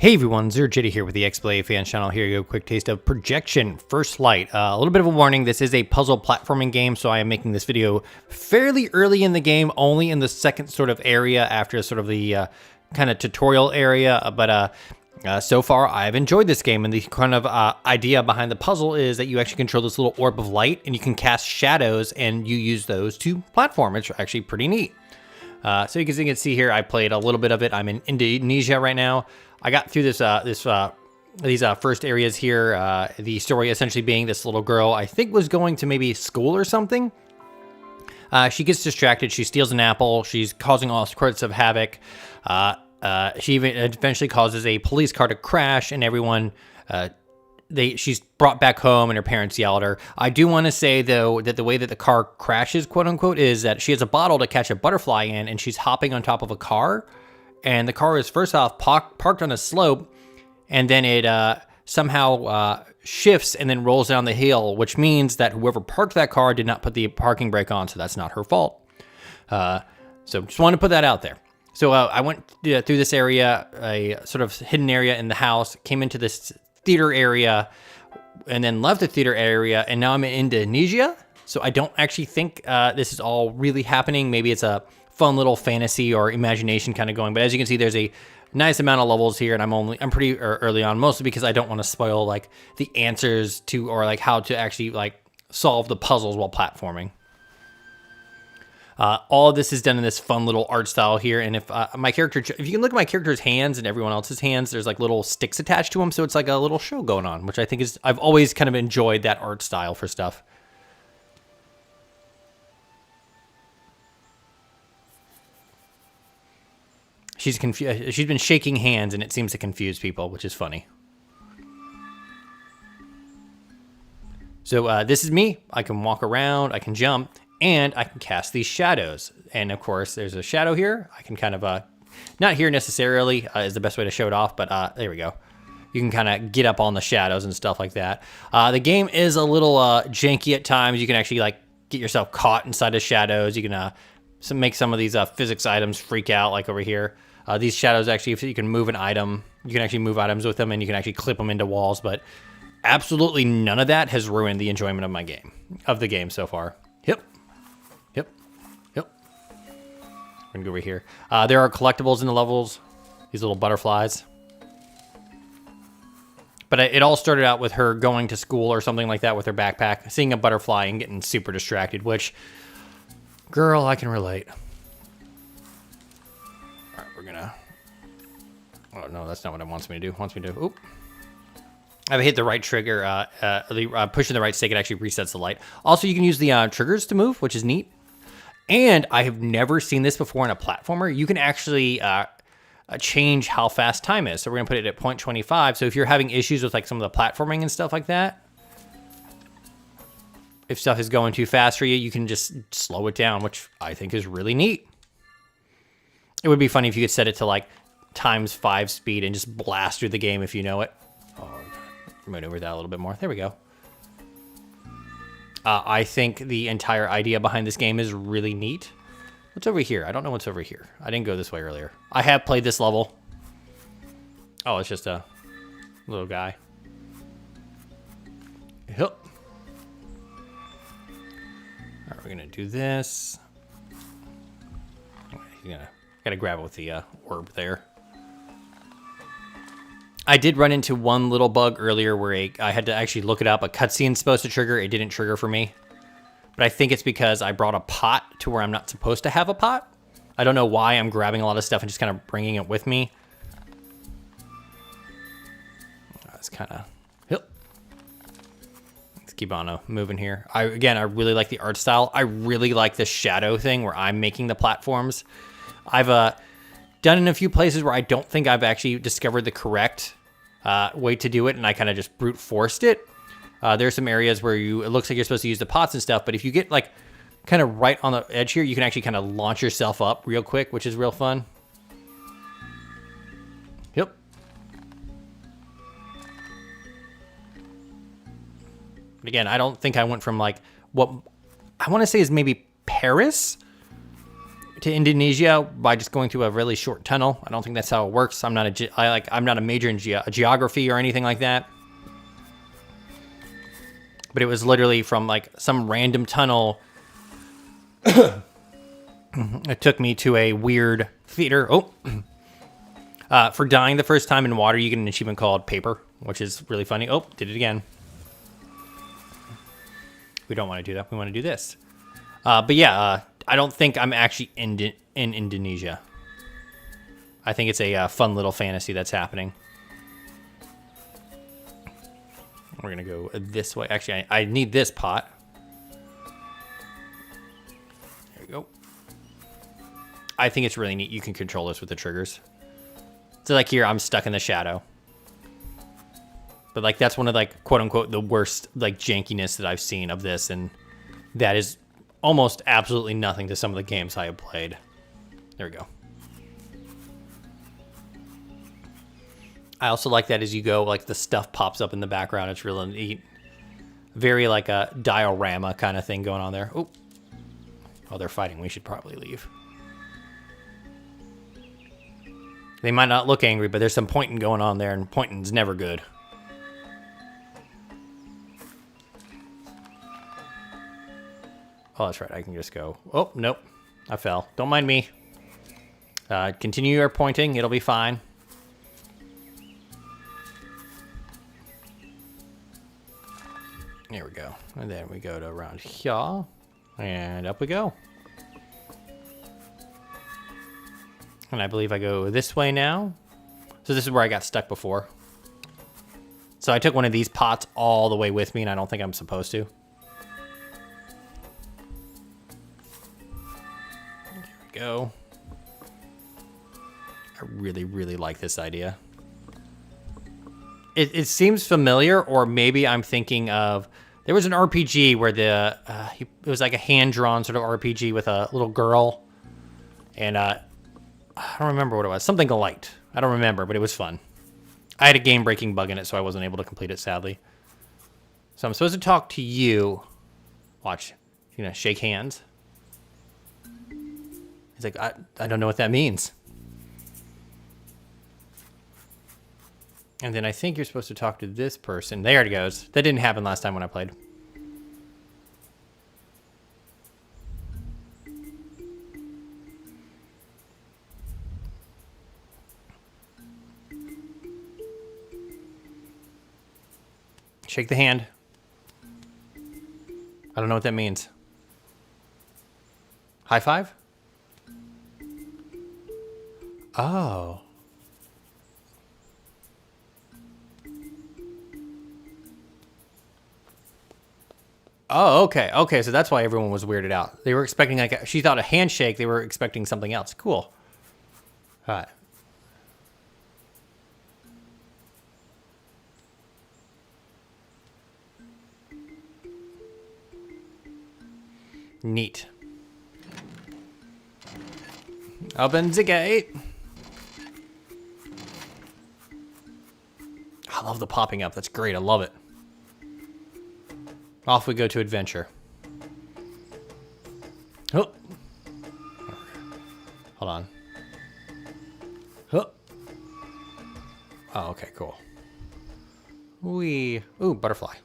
Hey everyone, ZeroJitty here with the XBLA fans channel. Here you go, quick taste of Projection First Light. A little bit of a warning, this is a puzzle platforming game, so I am making this video fairly early in the game, only in the second sort of area after sort of the kind of tutorial area, but so far I've enjoyed this game, and the kind of idea behind the puzzle is that you actually control this little orb of light, and you can cast shadows, and you use those to platform. It's actually pretty neat. So you can see here, I played a little bit of it. I'm in Indonesia right now. I got through these first areas here. The story essentially being this little girl, I think, was going to maybe school or something. She gets distracted. She steals an apple. She's causing all sorts of havoc. She even eventually causes a police car to crash, and everyone, she's brought back home, and her parents yell at her. I do want to say, though, that the way that the car crashes, quote unquote, is that she has a bottle to catch a butterfly in, and she's hopping on top of a car. And the car is first off parked on a slope, and then it somehow shifts and then rolls down the hill, which means that whoever parked that car did not put the parking brake on, so that's not her fault. So just wanted to put that out there. So I went through this area, a sort of hidden area in the house, came into this theater area, and then left the theater area, and now I'm in Indonesia. So I don't actually think this is all really happening. Maybe it's a fun little fantasy or imagination kind of going, but as you can see, there's a nice amount of levels here, and I'm pretty early on, mostly because I don't want to spoil like the answers to, or like how to actually like solve the puzzles while platforming. All of this is done in this fun little art style here, and if you can look at my character's hands and everyone else's hands, there's like little sticks attached to them, so it's like a little show going on, which I think is, I've always kind of enjoyed that art style for stuff. She's confused. She's been shaking hands, and it seems to confuse people, which is funny. So this is me. I can walk around, I can jump, and I can cast these shadows. And of course, there's a shadow here. I can kind of, not here necessarily is the best way to show it off, but there we go. You can kind of get up on the shadows and stuff like that. The game is a little janky at times. You can actually like get yourself caught inside the shadows. You can make some of these physics items freak out, like over here. These shadows actually, if you can move an item, you can actually move items with them, and you can actually clip them into walls, but absolutely none of that has ruined the enjoyment of the game so far. Yep. We're gonna go over here. There are collectibles in the levels, these little butterflies. But it all started out with her going to school or something like that with her backpack, seeing a butterfly and getting super distracted, which, girl, I can relate. Oh, no, that's not what it wants me to do. It wants me to, oop. I've hit the right trigger, pushing the right stick, it actually resets the light. Also, you can use the triggers to move, which is neat. And I have never seen this before in a platformer. You can actually change how fast time is. So we're gonna put it at 0.25. So if you're having issues with like some of the platforming and stuff like that, if stuff is going too fast for you, you can just slow it down, which I think is really neat. It would be funny if you could set it to like ×5 speed and just blast through the game if you know it. Oh, maneuver that a little bit more. There we go. I think the entire idea behind this game is really neat. What's over here? I don't know what's over here. I didn't go this way earlier. I have played this level. Oh, it's just a little guy. Yep. All right, we're gonna do this. Gotta grab it with the orb there. I did run into one little bug earlier where I had to actually look it up. A cutscene's supposed to trigger. It didn't trigger for me. But I think it's because I brought a pot to where I'm not supposed to have a pot. I don't know why I'm grabbing a lot of stuff and just kind of bringing it with me. That's kind of... Let's keep on moving here. Again, I really like the art style. I really like the shadow thing where I'm making the platforms. I've done in a few places where I don't think I've actually discovered the correct way to do it, and I kind of just brute forced it. There's some areas where it looks like you're supposed to use the pots and stuff, but if you get like kind of right on the edge here, you can actually kind of launch yourself up real quick, which is real fun. Yep. But again, I don't think I went from like what I want to say is maybe Paris to Indonesia by just going through a really short tunnel. I don't think that's how it works. I'm not a major in geography or anything like that. But it was literally from like some random tunnel. It took me to a weird theater. For dying the first time in water, you get an achievement called Paper, which is really funny. Oh, did it again. We don't want to do that. We want to do this. But yeah, I don't think I'm actually in Indonesia. I think it's a fun little fantasy that's happening. We're going to go this way. Actually, I need this pot. There we go. I think it's really neat. You can control this with the triggers. So like here, I'm stuck in the shadow. But like that's one of like quote unquote the worst like jankiness that I've seen of this, and that is almost absolutely nothing to some of the games I have played. There we go. I also like that as you go, like the stuff pops up in the background. It's really neat. Very like a diorama kind of thing going on there. Oh, they're fighting. We should probably leave. They might not look angry, but there's some pointing going on there, and pointing's never good. Oh, that's right. I can just go. Oh, nope. I fell. Don't mind me. Continue your pointing. It'll be fine. There we go. And then we go to around here. And up we go. And I believe I go this way now. So this is where I got stuck before. So I took one of these pots all the way with me, and I don't think I'm supposed to. There we go. I really, really like this idea. It seems familiar, or maybe I'm thinking of... There was an RPG where it was like a hand-drawn sort of RPG with a little girl. And I don't remember what it was. Something light. I don't remember, but it was fun. I had a game-breaking bug in it, so I wasn't able to complete it, sadly. So I'm supposed to talk to you. Watch. You know, shake hands. He's like, I don't know what that means. And then I think you're supposed to talk to this person. There it goes. That didn't happen last time when I played. Shake the hand. I don't know what that means. High five? Oh. Oh, okay. Okay, so that's why everyone was weirded out. They were expecting, like, she thought a handshake. They were expecting something else. Cool. All right. Neat. Open the gate. I love the popping up. That's great. I love it. Off we go to adventure. Oh. Hold on. Oh. Oh, okay, cool. Ooh, butterfly.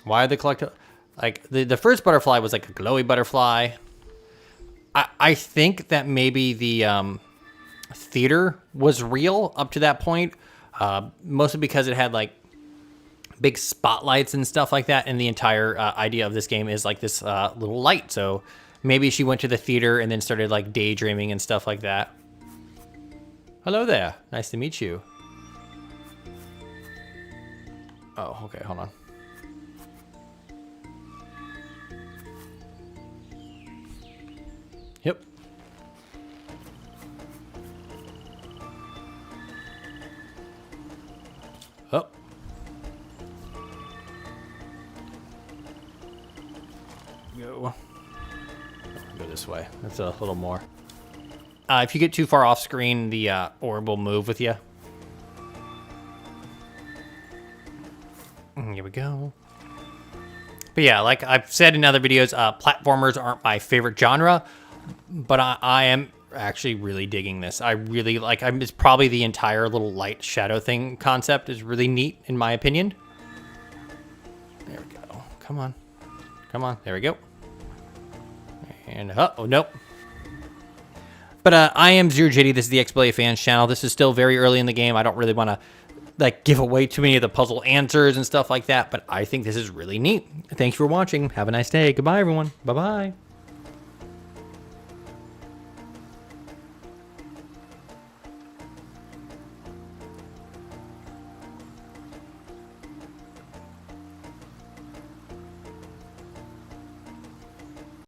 Why are they collecting? Like, the first butterfly was like a glowy butterfly. I think that maybe the theater was real up to that point. Mostly because it had, like, big spotlights and stuff like that. And the entire idea of this game is, like, this little light. So maybe she went to the theater and then started, like, daydreaming and stuff like that. Hello there. Nice to meet you. Oh, okay. Hold on. Yep. Oh. Go this way. That's a little more. If you get too far off screen, the orb will move with you. Here we go. But yeah, like I've said in other videos, platformers aren't my favorite genre. But I am actually really digging this. I really like, it's probably the entire little light shadow thing concept is really neat in my opinion. There we go. Come on. Come on. There we go. And, oh, nope. But I am Zero JD. This is the XBLA Fans channel. This is still very early in the game. I don't really want to like give away too many of the puzzle answers and stuff like that, but I think this is really neat. Thanks for watching. Have a nice day. Goodbye, everyone. Bye-bye.